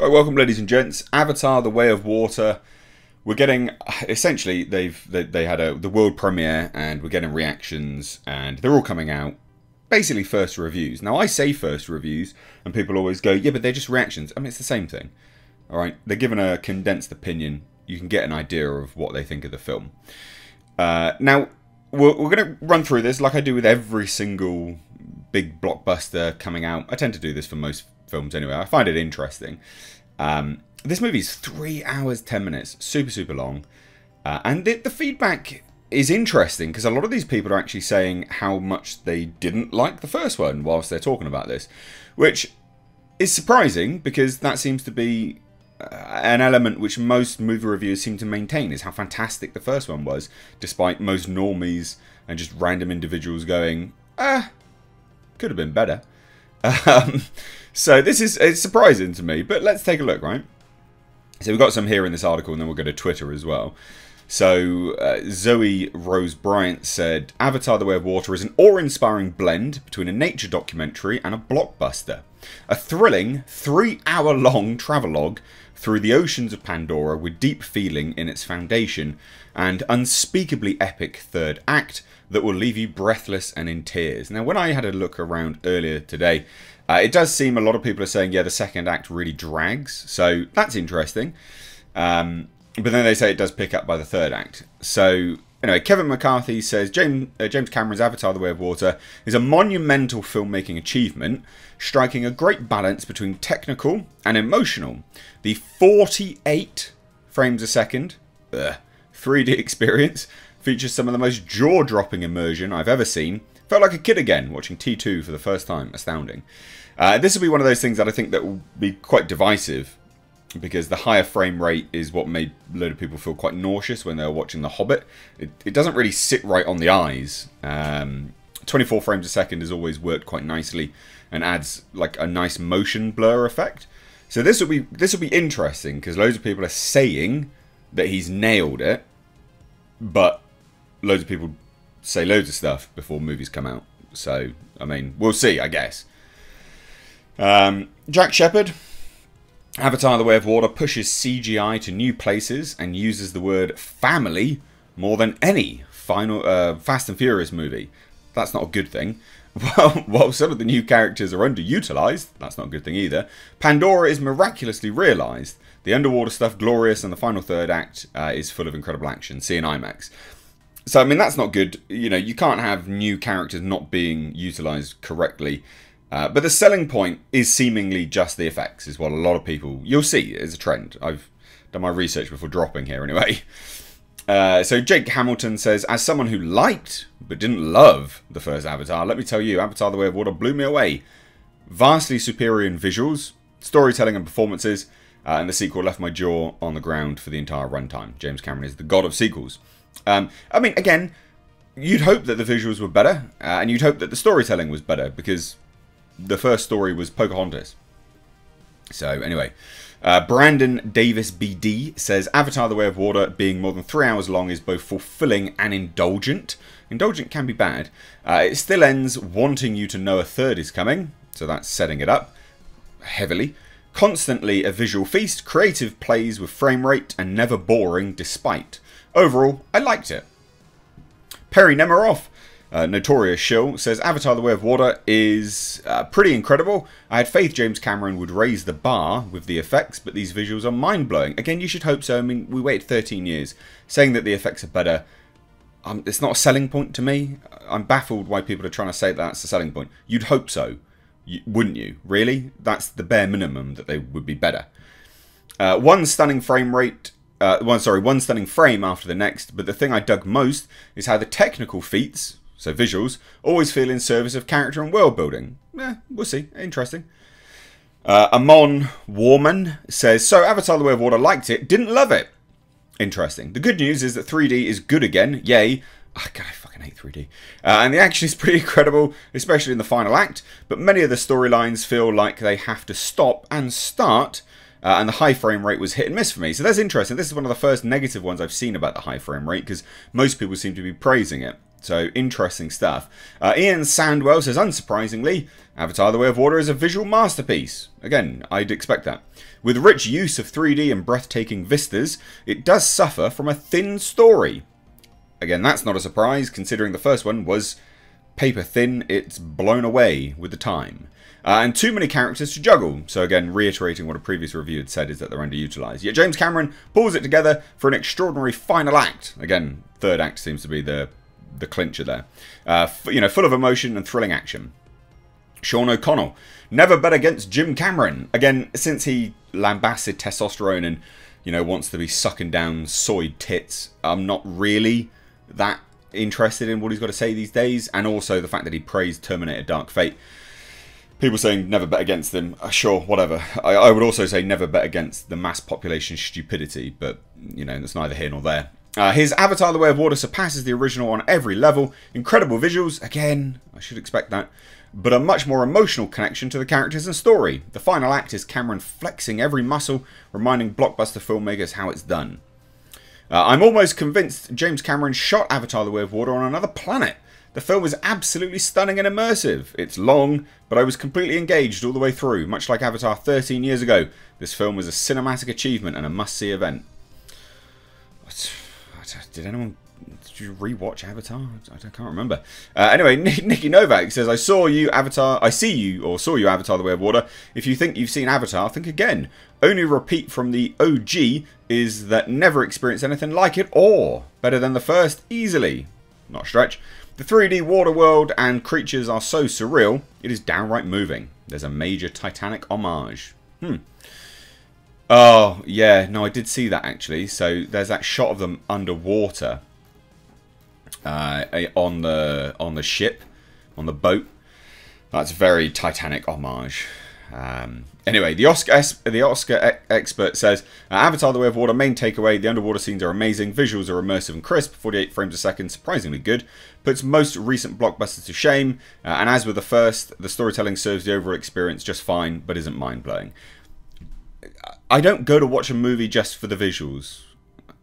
Right, welcome ladies and gents. Avatar: The Way of Water. We're getting, essentially, they had the world premiere, and we're getting reactions, and they're all coming out. Basically first reviews. Now I say first reviews, and people always go, yeah, but they're just reactions. I mean, it's the same thing. Alright, they're given a condensed opinion. You can get an idea of what they think of the film. Now, we're going to run through this like I do with every single big blockbuster coming out. I tend to do this for most films anyway. I find it interesting. This movie is 3 hours 10 minutes, super long, and the feedback is interesting because a lot of these people are actually saying how much they didn't like the first one whilst they're talking about this, which is surprising because that seems to be an element which most movie reviewers seem to maintain, is how fantastic the first one was, despite most normies and just random individuals going, could have been better. So it's surprising to me, but let's take a look, right? So we've got some here in this article, and then we'll go to Twitter as well. So Zoe Rose Bryant said, Avatar: The Way of Water is an awe-inspiring blend between a nature documentary and a blockbuster. A thrilling 3-hour-long travelogue through the oceans of Pandora with deep feeling in its foundation and unspeakably epic third act that will leave you breathless and in tears. Now, when I had a look around earlier today, it does seem a lot of people are saying, yeah, the second act really drags. So that's interesting. But then they say it does pick up by the third act. So, anyway, Kevin McCarthy says, James Cameron's Avatar: The Way of Water is a monumental filmmaking achievement, striking a great balance between technical and emotional. The 48 frames a second 3D experience features some of the most jaw-dropping immersion I've ever seen. Felt like a kid again watching T2 for the first time. Astounding. This will be one of those things that I think that will be quite divisive, because the higher frame rate is what made a load of people feel quite nauseous when they were watching The Hobbit. It doesn't really sit right on the eyes. 24 frames a second has always worked quite nicely and adds like a nice motion blur effect. So this will be interesting because loads of people are saying that he's nailed it, but loads of people say loads of stuff before movies come out. So, I mean, we'll see, I guess. Jack Shepard, Avatar: The Way of Water pushes CGI to new places and uses the word family more than any Fast and Furious movie. That's not a good thing. Well, while some of the new characters are underutilized, that's not a good thing either. Pandora is miraculously realized. The underwater stuff glorious, and the final third act is full of incredible action. See in IMAX. So, I mean, that's not good. You know, you can't have new characters not being utilized correctly. But the selling point is seemingly just the effects, is what a lot of people... You'll see, it's a trend. I've done my research before dropping here anyway. So Jake Hamilton says, as someone who liked but didn't love the first Avatar, let me tell you, Avatar: The Way of Water blew me away. Vastly superior in visuals, storytelling and performances, and the sequel left my jaw on the ground for the entire runtime. James Cameron is the god of sequels. I mean, again, you'd hope that the visuals were better, and you'd hope that the storytelling was better, because the first story was Pocahontas. So, anyway, Brandon Davis BD says, Avatar: The Way of Water being more than 3 hours long is both fulfilling and indulgent. Indulgent can be bad. It still ends wanting you to know a third is coming, so that's setting it up heavily. Constantly a visual feast, creative plays with frame rate, and never boring despite. Overall, I liked it. Perry Nemiroff, Notorious Shill, says Avatar: The Way of Water is pretty incredible. I had faith James Cameron would raise the bar with the effects, but these visuals are mind-blowing. Again, you should hope so. I mean, we waited 13 years. Saying that the effects are better, it's not a selling point to me. I'm baffled why people are trying to say that's a selling point. You'd hope so, wouldn't you? Really? That's the bare minimum, that they would be better. One stunning frame after the next, but the thing I dug most is how the technical feats, so visuals, always feel in service of character and world building. We'll see. Interesting. Amon Warman says, so Avatar: The Way of Water liked it, didn't love it. Interesting. The good news is that 3D is good again. Yay. Oh, God, I fucking hate 3D. And the action is pretty incredible, especially in the final act, but many of the storylines feel like they have to stop and start, and the high frame rate was hit and miss for me. So that's interesting. This is one of the first negative ones I've seen about the high frame rate, because most people seem to be praising it. So, interesting stuff. Ian Sandwell says, unsurprisingly, Avatar: The Way of Water is a visual masterpiece. Again, I'd expect that. With rich use of 3D and breathtaking vistas, it does suffer from a thin story. Again, that's not a surprise, considering the first one was paper thin. It's blown away with the time. And too many characters to juggle. So again, reiterating what a previous review had said, is that they're underutilized. Yet James Cameron pulls it together for an extraordinary final act. Again, third act seems to be the clincher there. Full of emotion and thrilling action. Sean O'Connell, never bet against Jim Cameron. Again, since he lambasted testosterone and, wants to be sucking down soy tits, I'm not really that interested in what he's got to say these days. And also the fact that he praised Terminator Dark Fate. People saying never bet against them. Sure, whatever. I would also say never bet against the mass population stupidity, but, that's neither here nor there. His Avatar: The Way of Water surpasses the original on every level. Incredible visuals, again, I should expect that, but a much more emotional connection to the characters and story. The final act is Cameron flexing every muscle, reminding blockbuster filmmakers how it's done. I'm almost convinced James Cameron shot Avatar: The Way of Water on another planet. The film is absolutely stunning and immersive. It's long, but I was completely engaged all the way through. Much like Avatar 13 years ago, this film was a cinematic achievement and a must-see event. Did you rewatch Avatar? I can't remember. Anyway, Nikki Novak says, I saw you Avatar The Way of Water. If you think you've seen Avatar, think again. Only repeat from the OG is that never experienced anything like it, or better than the first, easily. Not a stretch. The 3D water world and creatures are so surreal, it is downright moving. There's a major Titanic homage. Oh, yeah, no, I did see that actually. So there's that shot of them underwater on the ship, on the boat. That's very Titanic homage. Anyway, the Oscar expert says, Avatar: The Way of Water, main takeaway, the underwater scenes are amazing, visuals are immersive and crisp, 48 frames a second, surprisingly good, puts most recent blockbusters to shame, and as with the first, the storytelling serves the overall experience just fine, but isn't mind-blowing. I don't go to watch a movie just for the visuals.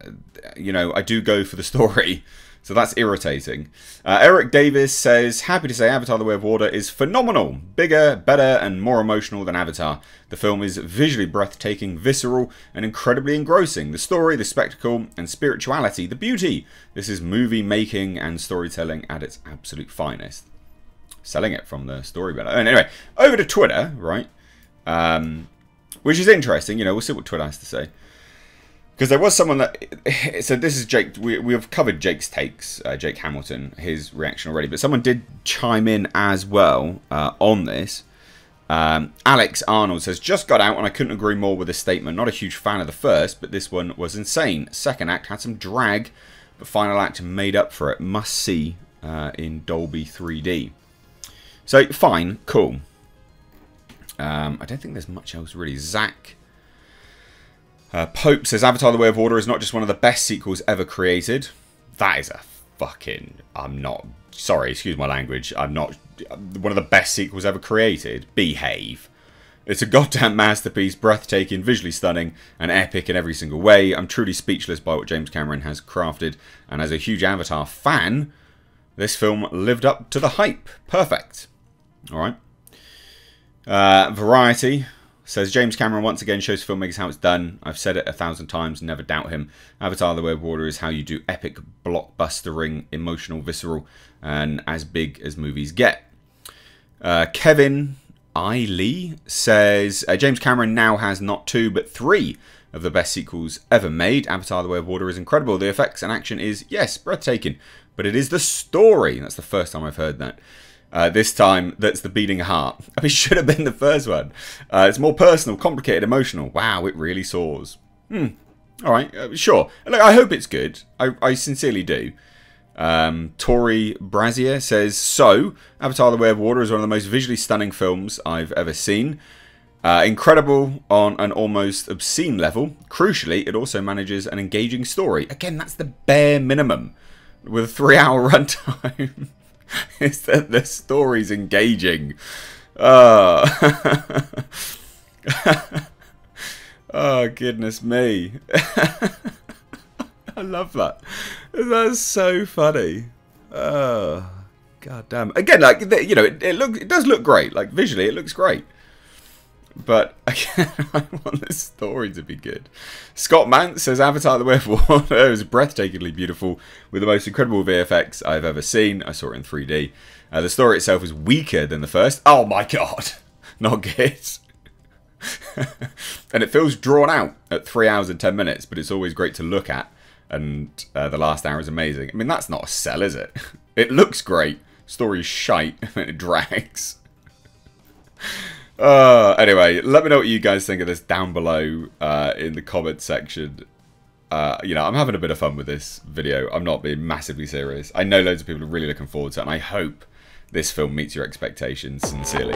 I do go for the story. So that's irritating. Eric Davis says, happy to say Avatar: The Way of Water is phenomenal. Bigger, better, and more emotional than Avatar. The film is visually breathtaking, visceral, and incredibly engrossing. The story, the spectacle, and spirituality, the beauty. This is movie making and storytelling at its absolute finest. Selling it from the story better. Anyway, over to Twitter, right? Which is interesting. We'll see what Twitter has to say. Because there was someone that... So this is Jake... We've covered Jake's takes, Jake Hamilton, his reaction already. But someone did chime in as well on this. Alex Arnold says, just got out and I couldn't agree more with this statement. Not a huge fan of the first, but this one was insane. Second act had some drag, but final act made up for it. Must see in Dolby 3D. So, fine. Cool. I don't think there's much else really. Zach... Pope says Avatar: The Way of Water is not just one of the best sequels ever created. That is a fucking... I'm not... Sorry, excuse my language. I'm not... One of the best sequels ever created. Behave. It's a goddamn masterpiece, breathtaking, visually stunning, and epic in every single way. I'm truly speechless by what James Cameron has crafted. And as a huge Avatar fan, this film lived up to the hype. Perfect. Alright. Variety... says James Cameron once again shows filmmakers how it's done. I've said it 1,000 times, never doubt him. Avatar: The Way of Water is how you do epic, blockbustering, emotional, visceral, and as big as movies get. Kevin I. Lee says James Cameron now has not 2 but 3 of the best sequels ever made. Avatar: The Way of Water is incredible. The effects and action is, yes, breathtaking, but it is the story. That's the first time I've heard that. This time, that's the beating heart. I mean, it should have been the first one. It's more personal, complicated, emotional. Wow, it really soars. Alright, sure. Look, I hope it's good. I sincerely do. Tori Brazier says, so, Avatar: The Way of Water is one of the most visually stunning films I've ever seen. Incredible on an almost obscene level. Crucially, it also manages an engaging story. Again, that's the bare minimum. With a 3-hour runtime. Is that the story's engaging. Oh, goodness me. I love that. That's so funny. God damn. Again, like, you know, it does look great. Like, visually, it looks great. But, again, I want this story to be good. Scott Mant says, Avatar: The Way of Water is breathtakingly beautiful, with the most incredible VFX I've ever seen. I saw it in 3D. The story itself is weaker than the first. Oh, my God. Not good. And it feels drawn out at 3 hours and 10 minutes, but it's always great to look at. And the last hour is amazing. I mean, that's not a sell, is it? It looks great. Story's shite, and it drags. Anyway, let me know what you guys think of this down below in the comment section. You know, I'm having a bit of fun with this video. I'm not being massively serious. I know loads of people are really looking forward to it, and I hope this film meets your expectations sincerely.